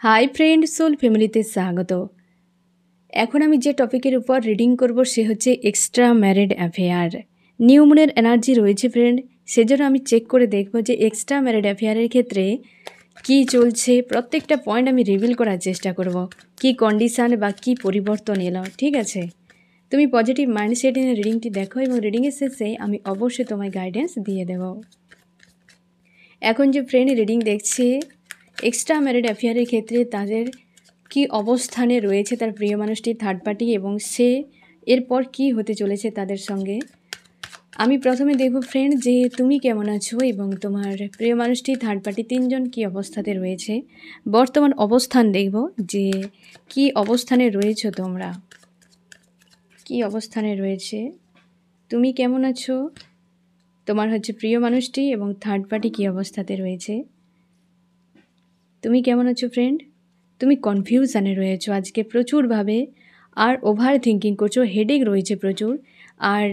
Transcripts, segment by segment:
Hi friend, soul ফ্যামিলিতে স্বাগত। এখন আমি যে টপিকের উপর রিডিং করব সে হচ্ছে এক্সট্রা ম্যারিড অ্যাফেয়ার। নিউ মুনের এনার্জি রয়েছে ফ্রেন্ড, সেজন্য আমি চেক করে দেখব যে এক্সট্রা ম্যারিড অ্যাফেয়ারের ক্ষেত্রে কি চলছে। প্রত্যেকটা পয়েন্ট আমি রিভিল করার চেষ্টা করব, কি কন্ডিশান বা কি পরিবর্তন এলো। ঠিক আছে, তুমি পজিটিভ মাইন্ডসেট নিয়ে রিডিংটি দেখো এবং রিডিংয়ের শেষে আমি অবশ্যই তোমায় গাইডেন্স দিয়ে দেব। এখন যে ফ্রেন্ড রিডিং দেখছে এক্সট্রা ম্যারিড অ্যাফেয়ারের ক্ষেত্রে তাদের কি অবস্থানে রয়েছে তার প্রিয় মানুষটি থার্ড পার্টি, এবং সে এরপর কি হতে চলেছে তাদের সঙ্গে। আমি প্রথমে দেখব ফ্রেন্ড যে তুমি কেমন আছো এবং তোমার প্রিয় মানুষটি থার্ড পার্টি তিনজন কি অবস্থাতে রয়েছে। বর্তমান অবস্থান দেখব যে কি অবস্থানে রয়েছো তোমরা, কি অবস্থানে রয়েছে, তুমি কেমন আছো, তোমার হচ্ছে প্রিয় মানুষটি এবং থার্ড পার্টি কী অবস্থাতে রয়েছে। তুমি কেমন আছো ফ্রেন্ড? তুমি কনফিউশানে রয়েছো আজকে প্রচুরভাবে, আর ওভার থিঙ্কিং করছো, হেডেক রয়েছে প্রচুর। আর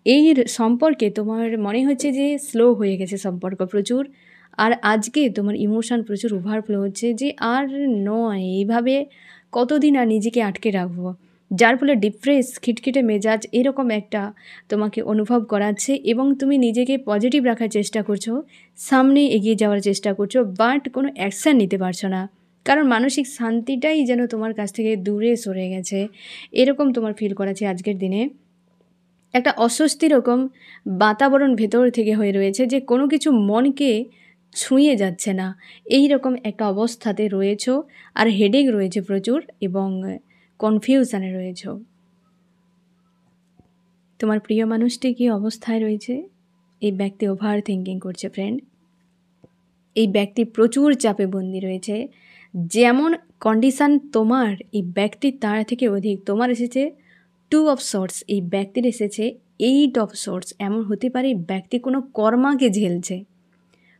এই সম্পর্কে তোমার মনে হচ্ছে যে স্লো হয়ে গেছে সম্পর্ক প্রচুর। আর আজকে তোমার ইমোশান প্রচুর ওভারফ্লো হচ্ছে যে আর নয়, এইভাবে কতদিন আর নিজেকে আটকে রাখবো, যার ফলে ডিপ্রেস, খিটখিটে মেজাজ এরকম একটা তোমাকে অনুভব করাচ্ছে। এবং তুমি নিজেকে পজিটিভ রাখার চেষ্টা করছো, সামনে এগিয়ে যাওয়ার চেষ্টা করছো, বাট কোনো অ্যাকশান নিতে পারছো না, কারণ মানসিক শান্তিটাই যেন তোমার কাছ থেকে দূরে সরে গেছে, এরকম তোমার ফিল করাচ্ছে আজকের দিনে। একটা অস্বস্তি রকম বাতাবরণ ভেতর থেকে হয়ে রয়েছে যে কোনো কিছু মনকে ছুঁয়ে যাচ্ছে না, এই রকম একটা অবস্থাতে রয়েছো। আর হেডেক রয়েছে প্রচুর এবং কনফিউশানে রয়েছো। তোমার প্রিয় মানুষটি কী অবস্থায় রয়েছে? এই ব্যক্তি ওভার থিঙ্কিং করছে ফ্রেন্ড। এই ব্যক্তি প্রচুর চাপে বন্দি রয়েছে। যেমন কন্ডিশান তোমার, এই ব্যক্তির তার থেকে অধিক তোমার এসেছে 2 অফ সোর্টস, এই ব্যক্তির এসেছে 8 অফ সোর্টস। এমন হতে পারে ব্যক্তি কোনো কর্মাকে ঝেলছে,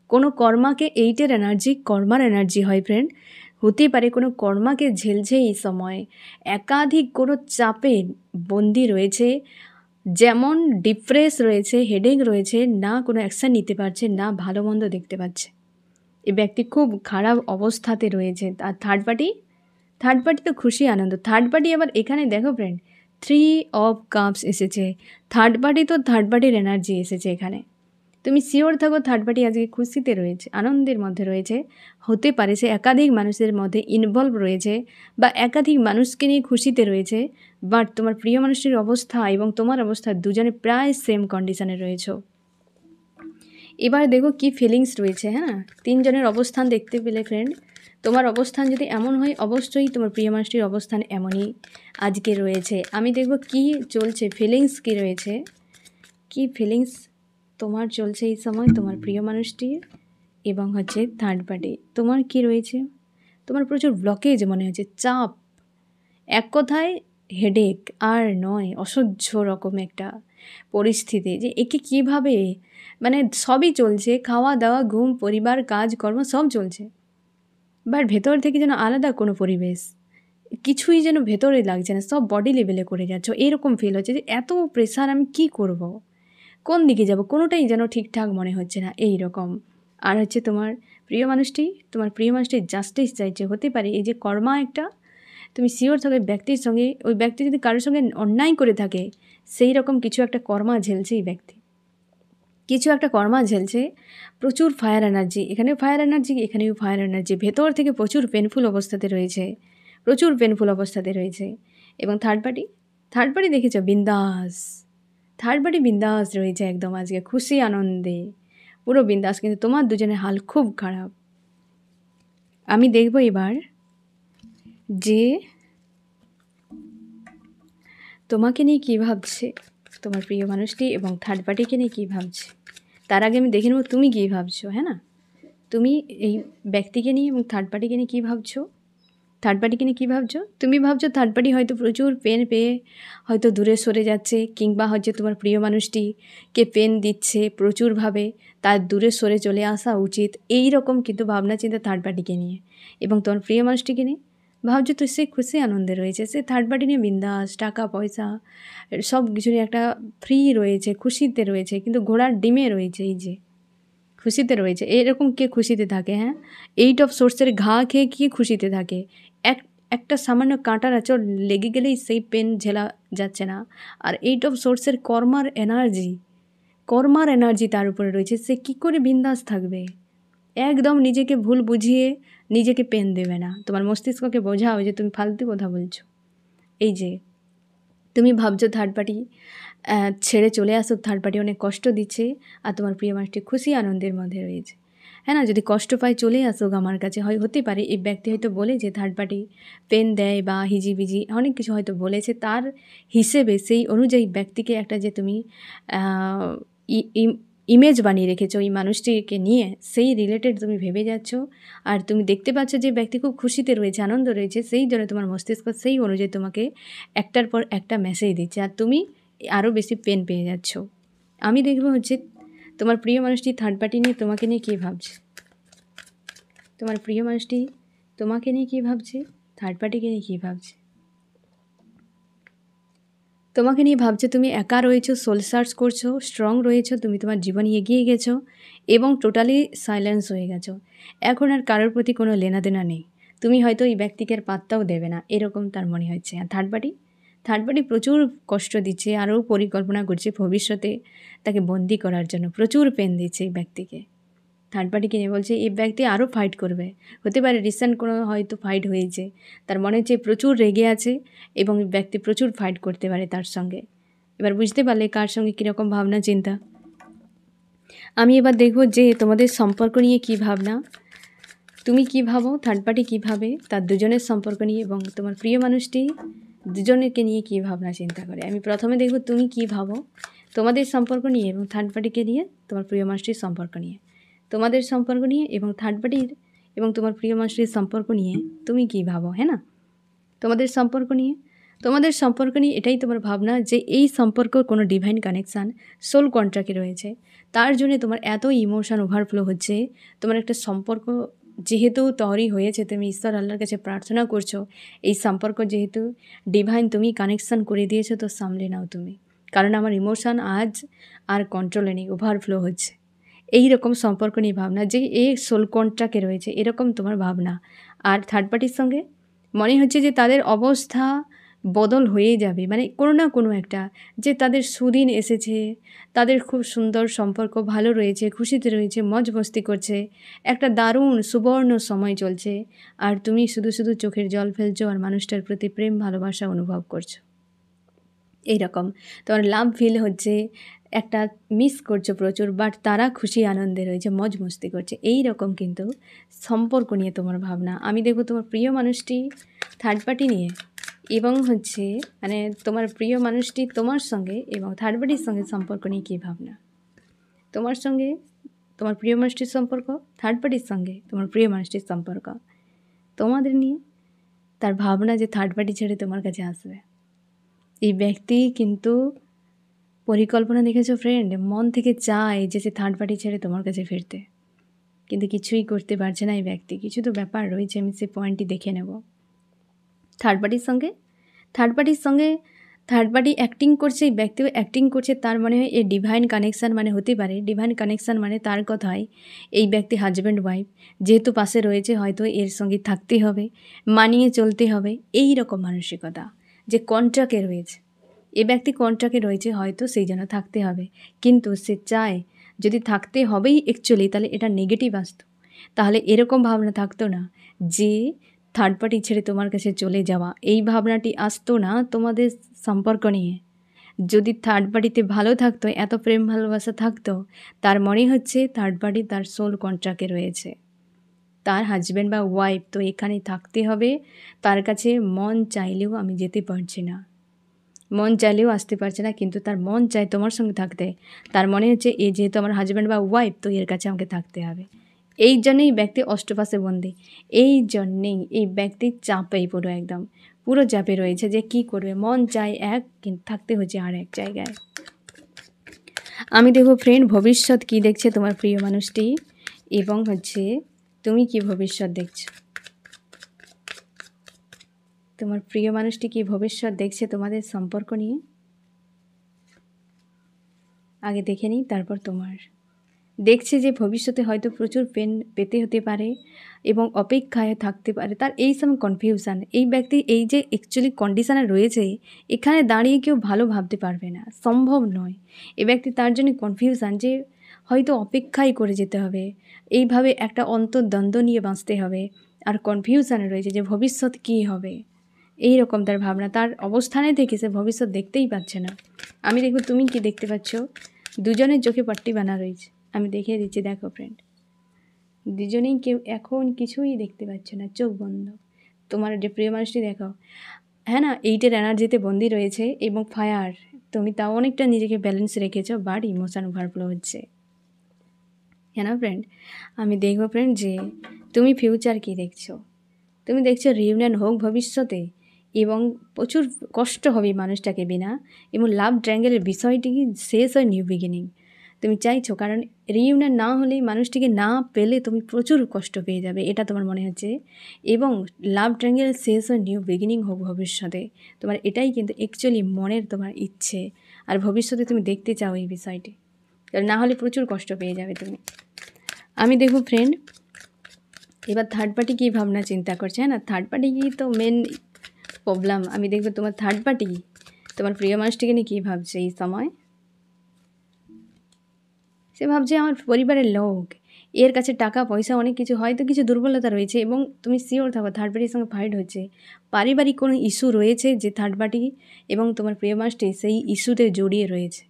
কোনো কর্মাকে, 8-এর এনার্জি কর্মার এনার্জি হয় ফ্রেন্ড। হতে পারে কোনো কর্মাকে ঝেলছে এই সময়, একাধিক কোনো চাপে বন্দি রয়েছে, যেমন ডিপ্রেস রয়েছে, হেডেক রয়েছে, না কোনো অ্যাকশান নিতে পারছে, না ভালো মন্দ দেখতে পাচ্ছে। এই ব্যক্তি খুব খারাপ অবস্থাতে রয়েছে। আর থার্ড পার্টি তো খুশি আনন্দ। থার্ড পার্টি আবার এখানে দেখো ফ্রেন্ড 3 অফ কাপস এসেছে। থার্ড পার্টির এনার্জি এসেছে এখানে। তুমি শিওর থাকো থার্ড পার্টি আজকে খুশিতে রয়েছে, আনন্দের মধ্যে রয়েছে। হতে পারে সে একাধিক মানুষের মধ্যে ইনভলভ রয়েছে বা একাধিক মানুষকে নিয়ে খুশিতে রয়েছে। বাট তোমার প্রিয় মানুষটির অবস্থা এবং তোমার অবস্থা দুজনে প্রায় সেম কন্ডিশনে রয়েছো। এবার দেখো কি ফিলিংস রয়েছে। হ্যাঁ, তিনজনের অবস্থান দেখতে পেলে ফ্রেন্ড, তোমার অবস্থান যদি এমন হয় অবশ্যই তোমার প্রিয় মানুষটির অবস্থান এমনই আজকে রয়েছে। আমি দেখব কি চলছে, ফিলিংস কি রয়েছে, কি ফিলিংস তোমার চলছে এই সময় তোমার প্রিয় মানুষটির এবং হচ্ছে থার্ড পার্টি। তোমার কি রয়েছে? তোমার প্রচুর ব্লকেজ মনে হচ্ছে, চাপ, এক কথায় হেডেক, আর নয় অসহ্য রকম একটা পরিস্থিতি যে একে কীভাবে, মানে সবই চলছে, খাওয়া দাওয়া, ঘুম, পরিবার, কাজকর্ম সব চলছে, বাট ভেতর থেকে যেন আলাদা কোনো পরিবেশ, কিছুই যেন ভেতরে লাগছে না, সব বডি লেভেলে করে যাচ্ছ, এরকম ফিল হচ্ছে যে এত প্রেশার, আমি কি করব, কোন দিকে যাব, কোনোটাই যেন ঠিকঠাক মনে হচ্ছে না, এই রকম। আর হচ্ছে তোমার প্রিয় মানুষটি জাস্টিস চাইছে। হতে পারে এই যে কর্মা একটা, তুমি শিওর থাকো ব্যক্তির সঙ্গে, ওই ব্যক্তি যদি কারোর সঙ্গে অন্যায় করে থাকে, সেই রকম কিছু একটা কর্মা ঝেলছে এই ব্যক্তি, কিছু একটা কর্মা ঝেলছে। প্রচুর ফায়ার এনার্জি, এখানেও ফায়ার এনার্জি, এখানেও ফায়ার এনার্জি, ভেতর থেকে প্রচুর পেনফুল অবস্থাতে রয়েছে, প্রচুর পেনফুল অবস্থাতে রয়েছে। এবং থার্ড পার্টি দেখেছ বিন্দাস, থার্ড পার্টি বিন্দাস রয়েছে একদম আজকে খুশি আনন্দে, পুরো বিন্দাস। কিন্তু তোমার দুজনের হাল খুব খারাপ। আমি দেখব এবার যে তোমাকে নিয়ে কী ভাবছে তোমার প্রিয় মানুষটি এবং থার্ড পার্টিকে নিয়ে কী ভাবছে। তার আগে আমি দেখে নেব তুমি কী ভাবছো। হ্যাঁ না, তুমি এই ব্যক্তিকে নিয়ে এবং থার্ড পার্টিকে নিয়ে কী ভাবছো। থার্ড পার্টিকে নিয়ে কী ভাবছো? তুমি ভাবছো থার্ড পার্টি হয়তো প্রচুর পেন পেয়ে হয়তো দূরে সরে যাচ্ছে, কিংবা হয়তো তোমার প্রিয় মানুষটিকে পেন দিচ্ছে প্রচুরভাবে, তার দূরে সরে চলে আসা উচিত, এই রকম কিন্তু ভাবনা চিন্তা থার্ড পার্টিকে নিয়ে। এবং তোমার প্রিয় মানুষটিকে নিয়ে ভাবছো তো সে খুশি আনন্দে রয়েছে, সে থার্ড পার্টি নিয়ে বিন্দাস, টাকা পয়সা সব কিছু নিয়ে একটা ফ্রি রয়েছে, খুশিতে রয়েছে, কিন্তু ঘোড়ার ডিমে রয়েছে। এই যে খুশিতে রয়েছে। এরকম কে খুশিতে থাকে হ্যাঁ? 8 অফ সোর্সের ঘা খেয়ে কে খুশিতে থাকে? একটা সামান্য কাঁটার আঁচড় লেগে গেলেই সেই পেন ঝেলা যাচ্ছে না। আর 8 অফ সোর্সের কর্মার এনার্জি তার উপরে রয়েছে। সে কী করে বিন্দাস থাকবে? একদম নিজেকে ভুল বুঝিয়ে নিজেকে পেন দেবে না। তোমার মস্তিষ্ককে বোঝাও যে তুমি ফালতু কথা বলছো। এই যে তুমি ভাবছো থার্ড পার্টি ছেড়ে চলে আসুক, থার্ড পার্টি অনেক কষ্ট দিচ্ছে, আর তোমার প্রিয় মানুষটি খুশি আনন্দের মধ্যে রয়েছে। হ্যাঁ না, যদি কষ্ট পায় চলে আসুক আমার কাছে, হতে পারে এই ব্যক্তি হয়তো বলে যে থার্ড পার্টি পেন দেয় বা হিজিবিজি অনেক কিছু হয়তো বলেছে, তার হিসেবে সেই অনুযায়ী ব্যক্তিকে একটা যে তুমি ইমেজ বানিয়ে রেখেছো ওই মানুষটিকে নিয়ে, সেই রিলেটেড তুমি ভেবে যাচ্ছ। আর তুমি দেখতে পাচ্ছ যে ব্যক্তি খুব খুশিতে রয়েছে, আনন্দ রয়েছে, সেই জন্য তোমার মস্তিষ্ক সেই অনুযায়ী তোমাকে একটার পর একটা মেসেজ দিচ্ছে, আর তুমি আরও বেশি পেন পেয়ে যাচ্ছ। আমি দেখব হচ্ছে তোমার প্রিয় মানুষটি থার্ড পার্টি নিয়ে তোমাকে নিয়ে কী ভাবছে। তোমার প্রিয় মানুষটি তোমাকে নিয়ে কী ভাবছে, থার্ড পার্টিকে নিয়ে কী ভাবছে। তোমাকে নিয়ে ভাবছে তুমি একা রয়েছো, সোল সার্চ করছো, স্ট্রং রয়েছো, তুমি তোমার জীবনে এগিয়ে গেছো এবং টোটালি সাইলেন্স হয়ে গেছো। এখন আর কারোর প্রতি কোনো লেনাদেনা নেই। তুমি হয়তো এই ব্যক্তিকে আর পাত্তাও দেবে না, এরকম তার মনে হচ্ছে। আর থার্ড পার্টি প্রচুর কষ্ট দিচ্ছে, আরও পরিকল্পনা করছে ভবিষ্যতে তাকে বন্দি করার জন্য, প্রচুর পেন দিচ্ছে এই ব্যক্তিকে। থার্ড পার্টিকে নিয়ে বলছে এই ব্যক্তি আরও ফাইট করবে। হতে পারে রিসেন্ট কোনো হয়তো ফাইট হয়েছে, তার মনে হচ্ছে প্রচুর রেগে আছে এবং ব্যক্তি প্রচুর ফাইট করতে পারে তার সঙ্গে। এবার বুঝতে পারলে কার সঙ্গে কীরকম ভাবনা চিন্তা। আমি এবার দেখব যে তোমাদের সম্পর্ক নিয়ে কী ভাবনা, তুমি কী ভাবো, থার্ড পার্টি কী ভাবে তার দুজনের সম্পর্ক নিয়ে, এবং তোমার প্রিয় মানুষটি দুজনেরকে নিয়ে কী ভাবনা চিন্তা করে। আমি প্রথমে দেখব তুমি কী ভাবো তোমাদের সম্পর্ক নিয়ে এবং থার্ড পার্টিকে নিয়ে, তোমার প্রিয় মানুষটির সম্পর্ক নিয়ে। তোমাদের সম্পর্ক নিয়ে এবং থার্ড পার্টির এবং তোমার প্রিয় মানুষটির সম্পর্ক নিয়ে তুমি কী ভাবো, হ্যাঁ না? তোমাদের সম্পর্ক নিয়ে এটাই তোমার ভাবনা যে এই সম্পর্ক কোনো ডিভাইন কানেকশান সোল কন্ট্রাক্টে রয়েছে, তার জন্যে তোমার এত ইমোশন ওভারফ্লো হচ্ছে। তোমার একটা সম্পর্ক যেহেতু তৈরি হয়েছে, তুমি ঈশ্বর আল্লাহর কাছে প্রার্থনা করছো, এই সম্পর্ক যেহেতু ডিভাইন তুমি কানেকশান করে দিয়েছো, তো সামলে নাও তুমি, কারণ আমার ইমোশন আজ আর কন্ট্রোলে নেই, ওভারফ্লো হচ্ছে। এই রকম সম্পর্ক নিয়ে ভাবনা যে এই সোল কন্ট্রাক্টে রয়েছে, এরকম তোমার ভাবনা। আর থার্ড পার্টির সঙ্গে মনে হচ্ছে যে তাদের অবস্থা বদল হয়ে যাবে, মানে কোনো না কোনো একটা, যে তাদের সুদিন এসেছে, তাদের খুব সুন্দর সম্পর্ক ভালো রয়েছে, খুশিতে রয়েছে, মজ মস্তি করছে, একটা দারুণ সুবর্ণ সময় চলছে, আর তুমি শুধু শুধু চোখের জল ফেলছো আর মানুষটার প্রতি প্রেম ভালোবাসা অনুভব করছো। এইরকম তোমার লাভ ফিল হচ্ছে, একটা মিস করছো প্রচুর, বাট তারা খুশি আনন্দে রয়েছে, মজ মস্তি করছে। এই রকম কিন্তু সম্পর্ক নিয়ে তোমার ভাবনা। আমি দেখব তোমার প্রিয় মানুষটি থার্ড পার্টি নিয়ে এবং হচ্ছে মানে তোমার প্রিয় মানুষটি তোমার সঙ্গে এবং থার্ড পার্টির সঙ্গে সম্পর্ক নিয়ে কী ভাবনা। তোমার সঙ্গে তোমার প্রিয় মানুষটির সম্পর্ক, থার্ড পার্টির সঙ্গে তোমার প্রিয় মানুষটির সম্পর্ক, তোমাদের নিয়ে তার ভাবনা যে থার্ড পার্টি ছেড়ে তোমার কাছে আসবে। এই ব্যক্তি কিন্তু পরিকল্পনা দেখেছো ফ্রেন্ড, মন থেকে চায় যে সে থার্ড পার্টি ছেড়ে তোমার কাছে ফিরতে, কিন্তু কিছুই করতে পারছে না এই ব্যক্তি। কিছু তো ব্যাপার রয়েছে, আমি সেই পয়েন্টটি দেখে নেব। থার্ড পার্টির সঙ্গে থার্ড পার্টি অ্যাক্টিং করছে, এই ব্যক্তিও অ্যাক্টিং করছে, তার মনে হয় এই ডিভাইন কানেকশান মানে হতে পারে। ডিভাইন কানেকশান মানে তার কথায় এই ব্যক্তি হাজব্যান্ড ওয়াইফ, যেহেতু পাশে রয়েছে হয়তো এর সঙ্গে থাকতে হবে, মানিয়ে চলতে হবে, এই রকম মানসিকতা যে কন্ট্রাক্টে রয়েছে। এ ব্যক্তি কন্ট্রাক্টে রয়েছে, হয়তো সেই জন্য থাকতে হবে, কিন্তু সে চায় যদি থাকতে হবেই অ্যাকচুয়ালি, তাহলে এটা নেগেটিভ আসতো, তাহলে এরকম ভাবনা থাকতো না যে থার্ড পার্টি ছেড়ে তোমার কাছে চলে যাওয়া, এই ভাবনাটি আসতো না তোমাদের সম্পর্ক নিয়ে। যদি থার্ড পার্টিতে ভালো থাকতো, এত প্রেম ভালোবাসা থাকতো, তার মনে হচ্ছে থার্ড পার্টি তার সোল কন্ট্রাক্টে রয়েছে, তার হাজব্যান্ড বা ওয়াইফ, তো এখানে থাকতে হবে, তার কাছে মন চাইলেও আমি যেতে পারছি না, মন চাইলেও আসতে পারছে না, কিন্তু তার মন চায় তোমার সঙ্গে থাকতে। তার মনে হচ্ছে এ যেহেতু আমার হাজব্যান্ড বা ওয়াইফ, তো এর কাছে আমাকে থাকতে হবে। এই জন্যেই ব্যক্তি অষ্টপাশে বন্দী, এই জন্যেই এই ব্যক্তি চাপেই পুরো চাপে রয়েছে যে কি করবে। মন চায় এক, কিন্তু থাকতে হচ্ছে আর এক জায়গায়। আমি দেখো ফ্রেন্ড, ভবিষ্যৎ কি দেখছে তোমার প্রিয় মানুষটি এবং হচ্ছে তুমি কি ভবিষ্যৎ দেখছো। তোমার প্রিয় মানুষটি কি ভবিষ্যৎ দেখছে তোমাদের সম্পর্ক নিয়ে, আগে দেখে নিই, তারপর তোমার দেখছে যে ভবিষ্যতে হয়তো প্রচুর পেন পেতে হতে পারে এবং অপেক্ষায় থাকতে পারে, তার এই সময় কনফিউশান। এই ব্যক্তি এই যে অ্যাকচুয়ালি কন্ডিশানে রয়েছে, এখানে দাঁড়িয়ে কেউ ভালো ভাবতে পারবে না, সম্ভব নয়। এ ব্যক্তি তার জন্য কনফিউশান যে হয়তো অপেক্ষাই করে যেতে হবে, এইভাবে একটা অন্তর্দ্বন্দ্ব নিয়ে বাঁচতে হবে, আর কনফিউশানে রয়েছে যে ভবিষ্যৎ কী হবে, এই রকম তার ভাবনা। তার অবস্থানে থেকে সে ভবিষ্যৎ দেখতেই পাচ্ছে না। আমি দেখব তুমি কি দেখতে পাচ্ছ, দুজনের চোখে পট্টি বানা রয়েছে। আমি দেখিয়ে দিচ্ছি, দেখো ফ্রেন্ড, দুজনেই কেউ এখন কিছুই দেখতে পাচ্ছে না, চোখ বন্ধ। তোমার যে প্রিয় মানুষটি দেখো, হ্যাঁ না, 8-এর এনার্জিতে বন্দি রয়েছে এবং ফায়ার, তুমি তাও অনেকটা নিজেকে ব্যালেন্স রেখেছো, বাট ইমোশান ওভারফ্লো হচ্ছে, হ্যাঁ না ফ্রেন্ড। আমি দেখবো ফ্রেন্ড যে তুমি ফিউচার কী দেখছো। তুমি দেখছো রিউনিয়ন হোক ভবিষ্যতে, এবং প্রচুর কষ্ট হবে মানুষটাকে বিনা, এবং লাভ ট্রায়াঙ্গেলের বিষয়টি শেষ হয় নিউ বিগিনিং তুমি চাইছো, কারণ রিইউনিয়ন না হলে মানুষটিকে না পেলে তুমি প্রচুর কষ্ট পেয়ে যাবে, এটা তোমার মনে হচ্ছে। এবং লাভ ট্রায়াঙ্গেল শেষ হয় নিউ বিগিনিং হোক ভবিষ্যতে, তোমার এটাই কিন্তু অ্যাকচুয়ালি মনের তোমার ইচ্ছে, আর ভবিষ্যতে তুমি দেখতে চাও এই বিষয়টি, কারণ না হলে প্রচুর কষ্ট পেয়ে যাবে তুমি। আমি দেখব ফ্রেন্ড, এবার থার্ড পার্টি কী ভাবনা চিন্তা করছে, হ্যাঁ না, থার্ড পার্টি কি তো মেন প্রবলেম। আমি দেখব তোমার থার্ড পার্টি তোমার প্রিয় মানুষটিকে নিয়ে কী ভাবছে এই সময়। সে ভাবছে আমার পরিবারের লোক, এর কাছে টাকা পয়সা অনেক কিছু, হয়তো কিছু দুর্বলতা রয়েছে, এবং তুমি শিওর থাকো থার্ড পার্টির সঙ্গে ফাইট হচ্ছে, পারিবারিক কোনো ইস্যু রয়েছে যে থার্ড পার্টি এবং তোমার প্রিয় মানুষটি সেই ইস্যুতে জড়িয়ে রয়েছে,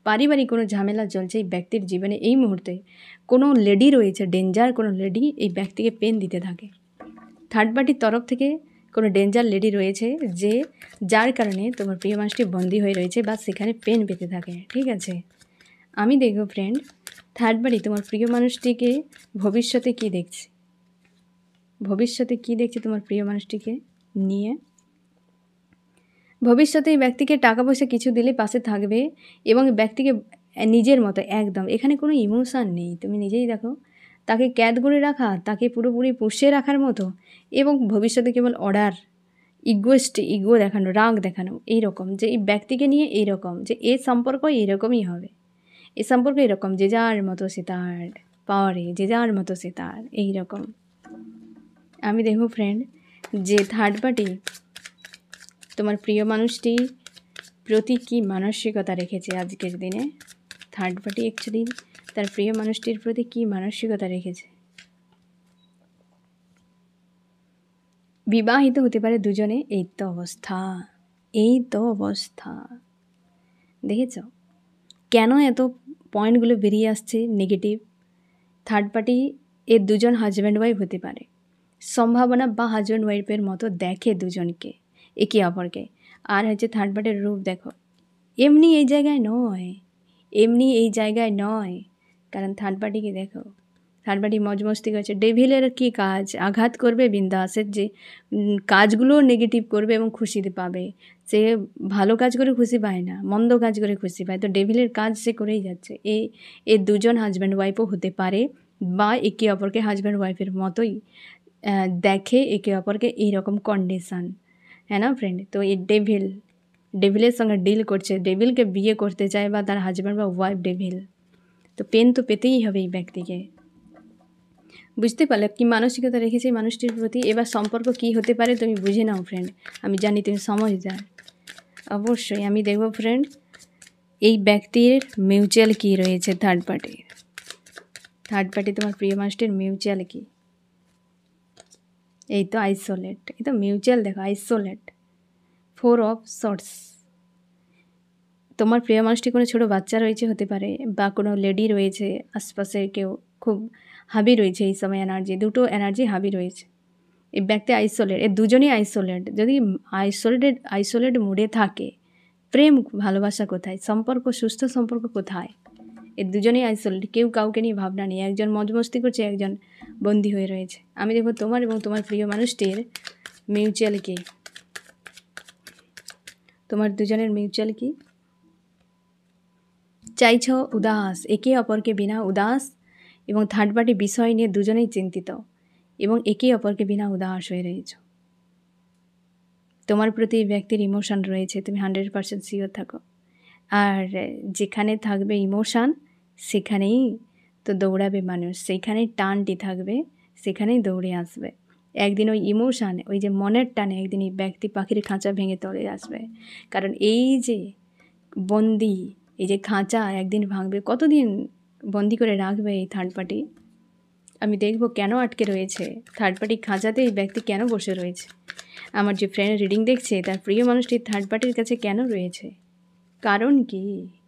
পারিবারিক কোনো ঝামেলা চলছে এই ব্যক্তির জীবনে। এই মুহূর্তে কোনো লেডি রয়েছে, ডেঞ্জার কোনো লেডি এই ব্যক্তিকে পেন দিতে থাকে, থার্ড পার্টির তরফ থেকে কোনো ডেঞ্জার লেডি রয়েছে, যে যার কারণে তোমার প্রিয় মানুষটি বন্দী হয়ে রয়েছে বা সেখানে পেন পেতে থাকে, ঠিক আছে। আমি দেখব ফ্রেন্ড, থার্ড পার্টি তোমার প্রিয় মানুষটিকে ভবিষ্যতে কী দেখছে, ভবিষ্যতে কী দেখছে তোমার প্রিয় মানুষটিকে নিয়ে। ভবিষ্যতে এই ব্যক্তিকে টাকা পয়সা কিছু দিলে পাশে থাকবে, এবং ব্যক্তিকে নিজের মতো একদম, এখানে কোনো ইমোশান নেই, তুমি নিজেই দেখো, তাকে ক্যাদ করে রাখা, তাকে পুরোপুরি পুষিয়ে রাখার মতো, এবং ভবিষ্যতে কেবল অর্ডার, ইগো দেখানো, রাগ দেখানো, এইরকম যে এই ব্যক্তিকে নিয়ে এইরকম যে এ সম্পর্ক এইরকমই হবে, এ সম্পর্ক এরকম, যে যার মতো সে তার পাওয়ারে, যে যার মতো সে তার, এইরকম। আমি দেখব ফ্রেন্ড যে থার্ড পার্টি তোমার প্রিয় মানুষটি প্রতি কী মানসিকতা রেখেছে আজকের দিনে। থার্ড পার্টি অ্যাকচুয়ালি তার প্রিয় মানুষটির প্রতি কী মানসিকতা রেখেছে। বিবাহিত হতে পারে দুজনে, এই তো অবস্থা, এই তো অবস্থা, দেখেছ কেন এত পয়েন্টগুলো বেরিয়ে আসছে নেগেটিভ। থার্ড পার্টি এর দুজন হাজব্যান্ড ওয়াইফ হতে পারে, সম্ভাবনা বা হাজব্যান্ড ওয়াইফের মতো দেখে দুজনকে একে অপরকে। আর হচ্ছে থার্ড পার্টির রূপ দেখো, এমনি এই জায়গায় নয়, এমনি এই জায়গায় নয়, কারণ থার্ড পার্টিকে দেখো, থার্ড পার্টি মজমস্তি করছে। ডেভিলের কী কাজ, আঘাত করবে বিন্দাসের যে কাজগুলো নেগেটিভ করবে এবং খুশিতে পাবে, সে ভালো কাজ করে খুশি পায় না, মন্দ কাজ করে খুশি পায়, তো ডেভিলের কাজ সে করেই যাচ্ছে। এ দুজন হাজব্যান্ড ওয়াইফও হতে পারে, বা একে অপরকে হাজব্যান্ড ওয়াইফের মতোই দেখে একে অপরকে, এইরকম কন্ডিশান, হ্যাঁ না ফ্রেন্ড। তো এই ডেভিলের সঙ্গে ডিল করছে, ডেভিলকে বিয়ে করতে চায়, বা তার হাজব্যান্ড বা ওয়াইফ ডেভিল, তো পেন তো পেতেই হবে এই ব্যক্তিকে। বুঝতে পারলে কি মানসিকতা রেখেছে এই মানুষটির প্রতি। এবার সম্পর্ক কি হতে পারে তুমি বুঝে নাও ফ্রেন্ড, আমি জানি তুমি সমঝদার। অবশ্যই আমি দেখব ফ্রেন্ড এই ব্যক্তির মিউচুয়াল কি রয়েছে, থার্ড পার্টি তোমার প্রিয় মানুষটির মিউচুয়াল কি। এই তো আইসোলেট, এই তো মিউচুয়াল, দেখো আইসোলেট, 4 অফ শর্টস। তোমার প্রিয় মানুষটি কোনো ছোটো বাচ্চা রয়েছে হতে পারে, বা কোনো লেডি রয়েছে আশপাশে, কেউ খুব হাবি রয়েছে এই সময়, এনার্জি, দুটো এনার্জি হাবি রয়েছে। এই ব্যক্তি আইসোলেট, এর দুজনেই আইসোলেট। যদি আইসোলেট মুডে থাকে, প্রেম ভালোবাসা কোথায়, সম্পর্ক সুস্থ সম্পর্ক কোথায়, এর দুজনেই আইসোলেট, কেউ কাউকে নিয়ে ভাবনা নেই, একজন মজমস্তি করছে, একজন বন্দী হয়ে রয়েছে। আমি দেখব তোমার এবং তোমার প্রিয় মানুষটির মিউচুয়াল কি, তোমার দুজনের মিউচুয়াল কি। চাইছ উদাস, একে অপরকে বিনা উদাস, এবং থার্ড পার্টি বিষয় নিয়ে দুজনেই চিন্তিত, এবং একে অপরকে বিনা উদাস হয়ে রয়েছ। তোমার প্রতি ব্যক্তির ইমোশান রয়েছে, তুমি 100% শিওর থাকো। আর যেখানে থাকবে ইমোশান, সেখানেই তো দৌড়াবে মানুষ, সেইখানেই টানটি থাকবে, সেখানেই দৌড়ে আসবে। একদিন ওই ইমোশান, ওই যে মনের টানে একদিন এই ব্যক্তি পাখির খাঁচা ভেঙে তলে আসবে। কারণ এই যে বন্দি, এই যে খাঁচা একদিন ভাঙবে। কতদিন বন্দি করে রাখবে এই থার্ড পার্টি? আমি দেখব কেন আটকে রয়েছে থার্ড পার্টি খাঁচাতে, এই ব্যক্তি কেন বসে রয়েছে। আমার যে ফ্রেন্ড রিডিং দেখছে তার প্রিয় মানুষটি থার্ড পার্টির কাছে কেন রয়েছে, কারণ কি?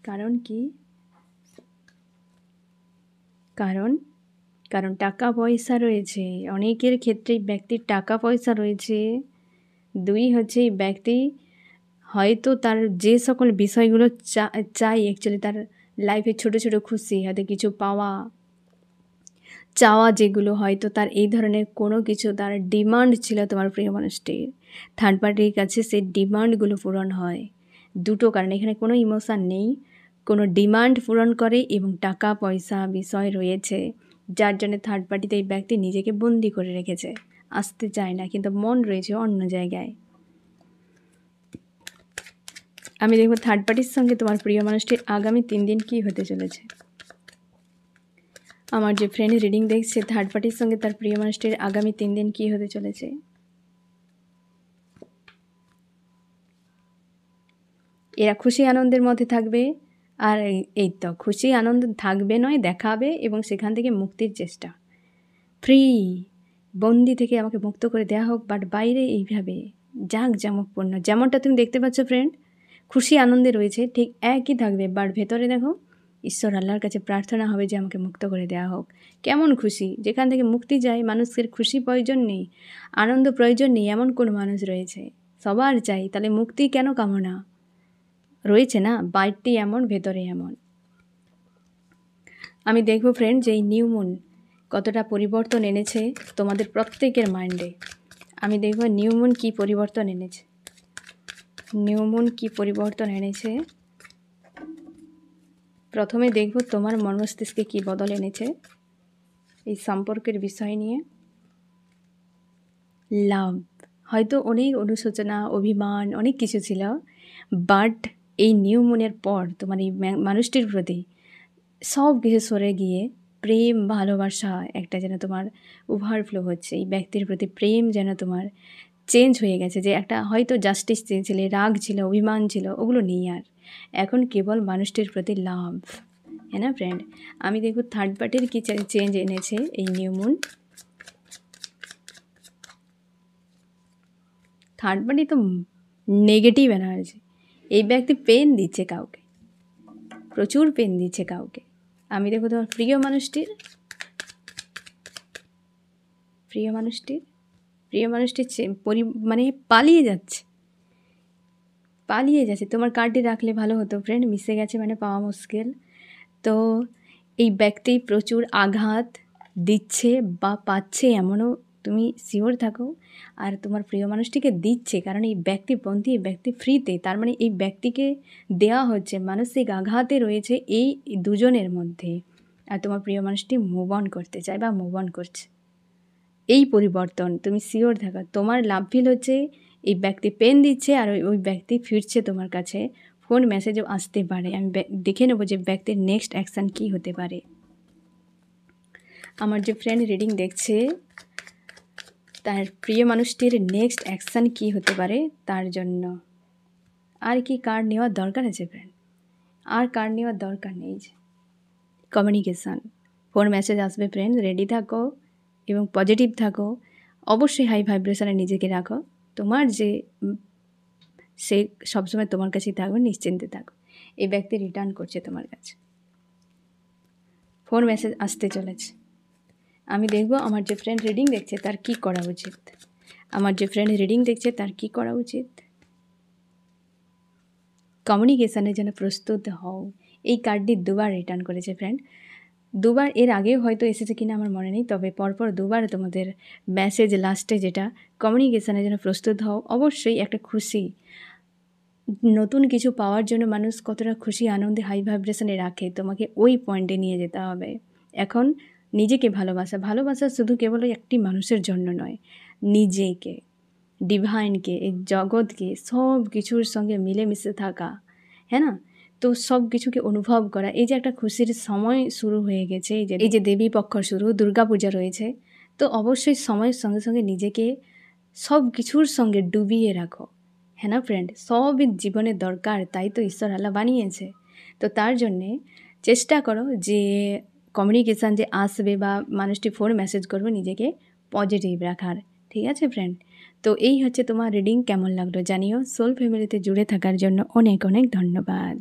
কারণ কি? কারণ টাকা পয়সা রয়েছে। অনেকের ক্ষেত্রেই ব্যক্তির টাকা পয়সা রয়েছে। 2 হচ্ছে এই ব্যক্তি হয়তো তার যে সকল বিষয়গুলো চাই অ্যাকচুয়ালি তার লাইফে, ছোট ছোট খুশি, হয়তো কিছু পাওয়া, চাওয়া, যেগুলো হয়তো তার এই ধরনের কোনো কিছু তার ডিমান্ড ছিল তোমার প্রিয় মানুষটির, থার্ড পার্টির কাছে সেই ডিমান্ডগুলো পূরণ হয়। দুটো কারণ, এখানে কোনো ইমোশান নেই, কোনো ডিমান্ড পূরণ করে এবং টাকা পয়সা বিষয় রয়েছে, যার জন্য থার্ড পার্টিতে এই ব্যক্তি নিজেকে বন্দি করে রেখেছে, আসতে চায় না, কিন্তু মন রয়েছে অন্য জায়গায়। আমি দেখব থার্ড পার্টির সঙ্গে তোমার প্রিয় মানুষটির আগামী 3 দিন কী হতে চলেছে। আমার যে ফ্রেন্ড রিডিং দেখছে থার্ড পার্টির সঙ্গে তার প্রিয় মানুষটির আগামী 3 দিন কী হতে চলেছে। এরা খুশি আনন্দের মধ্যে থাকবে, আর এই তো খুশি আনন্দ থাকবে নয়, দেখাবে, এবং সেখান থেকে মুক্তির চেষ্টা। ফ্রি, বন্দি থেকে আমাকে মুক্ত করে দেওয়া হোক, বাট বাইরে এইভাবে জাঁকজমকপূর্ণ, যেমনটা তুমি দেখতে পাচ্ছ ফ্রেন্ড, খুশি আনন্দে রয়েছে, ঠিক একই থাকবে, বাট ভেতরে দেখো ঈশ্বর আল্লাহর কাছে প্রার্থনা হবে যে আমাকে মুক্ত করে দেওয়া হোক। কেমন খুশি, যেখান থেকে মুক্তি যায়, মানুষের খুশি প্রয়োজন নেই, আনন্দ প্রয়োজন নেই, এমন কোনো মানুষ রয়েছে, সবার চাই, তাহলে মুক্তি কেন কামনা রয়েছে না, বাইরটি এমন, ভেতরে এমন। আমি দেখব ফ্রেন্ড যে এই নিউ মুন কতটা পরিবর্তন এনেছে তোমাদের প্রত্যেকের মাইন্ডে। আমি দেখব নিউ মুন কী পরিবর্তন এনেছে, নিউ মুন কী পরিবর্তন এনেছে। প্রথমে দেখব তোমার মস্তিষ্কে কী বদল এনেছে এই সম্পর্কের বিষয় নিয়ে। লাভ, হয়তো অনেক অনুশোচনা, অভিমান, অনেক কিছু ছিল, বাট এই নিউ মুনের পর তোমার এই মানুষটির প্রতি সব কিছু সরে গিয়ে প্রেম, ভালোবাসা একটা যেন তোমার ওভারফ্লো হচ্ছে। এই ব্যক্তির প্রতি প্রেম যেন তোমার চেঞ্জ হয়ে গেছে, যে একটা হয়তো জাস্টিস চেয়েছিলে, রাগ ছিল, অভিমান ছিল, ওগুলো নেই আর, এখন কেবল মানুষটির প্রতি লাভ, হ্যাঁ না ফ্রেন্ড। আমি দেখব থার্ড পার্টির কী চেঞ্জ এনেছে এই নিউ মুন। থার্ড পার্টি তো নেগেটিভ এনার্জি, এই ব্যক্তি পেন দিচ্ছে কাউকে, প্রচুর পেন দিচ্ছে কাউকে। আমি দেখো তোমার প্রিয় মানুষটির মানে পালিয়ে যাচ্ছে, তোমার কার্ডটি রাখলে ভালো হতো ফ্রেন্ড, মিশে গেছে মানে পাওয়া মুশকিল। তো এই ব্যক্তি প্রচুর আঘাত দিচ্ছে বা পাচ্ছে, এমনও তুমি শিওর থাকো, আর তোমার প্রিয় মানুষটিকে দিচ্ছে, কারণ এই ব্যক্তি বন্দি, এই ব্যক্তি ফ্রিতে, তার মানে এই ব্যক্তিকে দেওয়া হচ্ছে, মানসিক আঘাতে রয়েছে এই দুজনের মধ্যে, আর তোমার প্রিয় মানুষটি মুভ অন করতে চায় বা মুভ অন করছে। এই পরিবর্তন তুমি শিওর থাকো, তোমার লাভ ফিল হচ্ছে, এই ব্যক্তি পেন দিচ্ছে আর ওই ব্যক্তি ফিরছে তোমার কাছে, ফোন মেসেজও আসতে পারে। আমি দেখে নেবো যে ব্যক্তির নেক্সট অ্যাকশান কী হতে পারে। আমার যে ফ্রেন্ড রিডিং দেখছে তার প্রিয় মানুষটির নেক্সট অ্যাকশান কী হতে পারে তার জন্য। আর কি কার্ড নেওয়ার দরকার আছে ফ্রেন্ড, আর কার্ড নেওয়ার দরকার নেই। যে কমিউনিকেশান, ফোন মেসেজ আসবে ফ্রেন্ড, রেডি থাকো এবং পজিটিভ থাকো, অবশ্যই হাই ভাইব্রেশনে নিজেকে রাখো, তোমার যে সে সবসময় তোমার কাছেই থাকবে, নিশ্চিন্তে থাকো। এই ব্যক্তি রিটার্ন করছে তোমার কাছে, ফোন মেসেজ আসতে চলেছে। আমি দেখব আমার যে ফ্রেন্ড রিডিং দেখছে তার কি করা উচিত, আমার যে ফ্রেন্ড রিডিং দেখছে তার কি করা উচিত। কমিউনিকেশানের জন্য প্রস্তুত হও। এই কার্ডটি দুবার রিটার্ন করেছে ফ্রেন্ড, দুবার, এর আগেও হয়তো এসেছে কিনা আমার মনে নেই, তবে পরপর দুবার তোমাদের মেসেজ লাস্টে যেটা, কমিউনিকেশানের জন্য প্রস্তুত হও। অবশ্যই একটা খুশি, নতুন কিছু পাওয়ার জন্য মানুষ কতটা খুশি আনন্দে হাই ভাইব্রেশনে রাখে, তোমাকে ওই পয়েন্টে নিয়ে যেতে হবে। এখন নিজেকে ভালোবাসা শুধু কেবল একটি মানুষের জন্য নয়, নিজেকে, ডিভাইনকে, এই জগৎকে, সব কিছুর সঙ্গে মিলেমিশে থাকা, হ্যাঁ না। তো সব কিছুকে অনুভব করা, এই যে একটা খুশির সময় শুরু হয়ে গেছে, এই যে দেবী পক্ষ শুরু, দুর্গাপূজা রয়েছে, তো অবশ্যই সময়ের সঙ্গে সঙ্গে নিজেকে সব কিছুর সঙ্গে ডুবিয়ে রাখো, হ্যাঁ না ফ্রেন্ড? সবই জীবনের দরকার, তাই তো ঈশ্বর আল্লাহ বানিয়েছে। তো তার জন্যে চেষ্টা করো যে কমিউনিকেশান যে আসবে বা মানুষটি ফোন মেসেজ করবে, নিজেকে পজিটিভ রাখার, ঠিক আছে ফ্রেন্ড? তো এই হচ্ছে তোমার রিডিং। কেমন লাগলো জানিও। সোল ফ্যামিলিতে জুড়ে থাকার জন্য অনেক অনেক ধন্যবাদ।